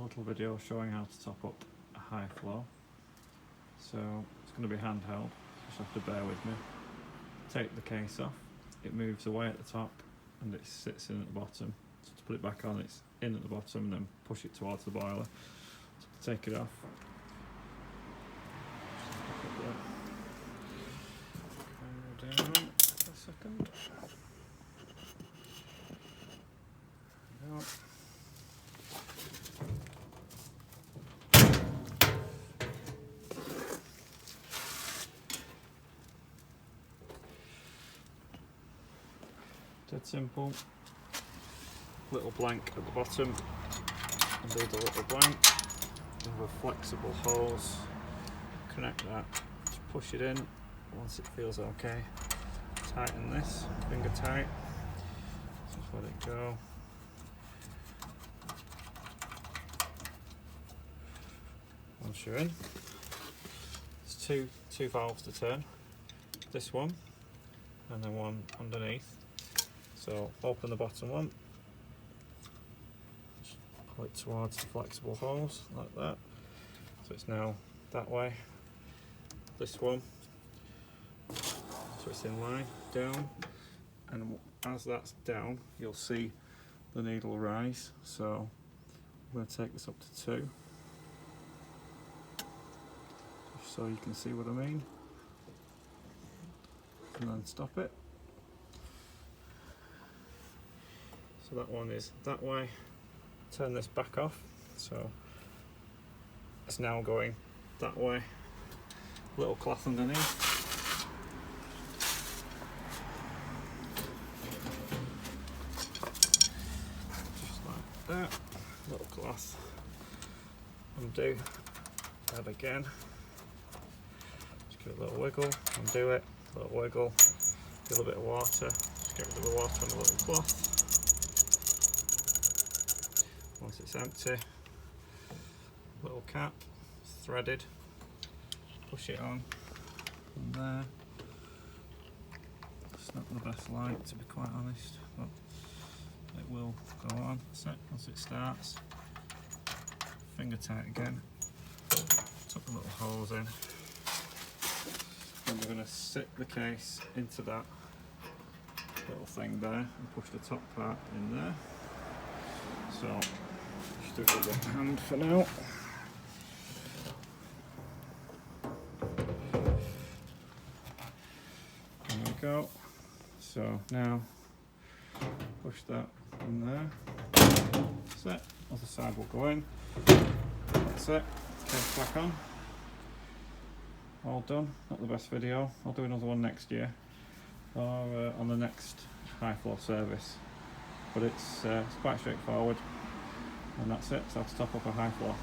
little video showing how to top up a high flow. So it's going to be handheld, just have to bear with me. Take the case off, it moves away at the top and it sits in at the bottom. So to put it back on, it's in at the bottom and then push it towards the boiler. So to take it off, go down for a second. There we go. Dead simple. Little blank at the bottom, and build a little blank. You have a flexible hose. Connect that. Just push it in. Once it feels okay, tighten this. Finger tight. Just let it go. Once you're in, there's two valves to turn. This one, and then one underneath. So open the bottom one, just pull it towards the flexible hose like that. So it's now that way. This one, so it's in line, down, and as that's down, you'll see the needle rise. So I'm going to take this up to 2, just so you can see what I mean, and then stop it. So that one is that way. Turn this back off, so it's now going that way. Little cloth underneath. Just like that. Little cloth. Undo that again. Just give it a little wiggle. Undo it. Little wiggle. A little bit of water. Just get rid of the water on the little cloth. Once it's empty, little cap, threaded, push it on from there. It's not the best light, to be quite honest, but it will go on. That's it. Once it starts, finger tight again, tuck the little holes in, and we're going to sit the case into that little thing there and push the top part in there. So just do it with one hand for now. There we go. So now push that in there. That's it. Other side will go in. That's it. Case back on. All done. Not the best video. I'll do another one next year, or on the next high flow service. But it's quite straightforward, and that's it. So I'll top up a high flow.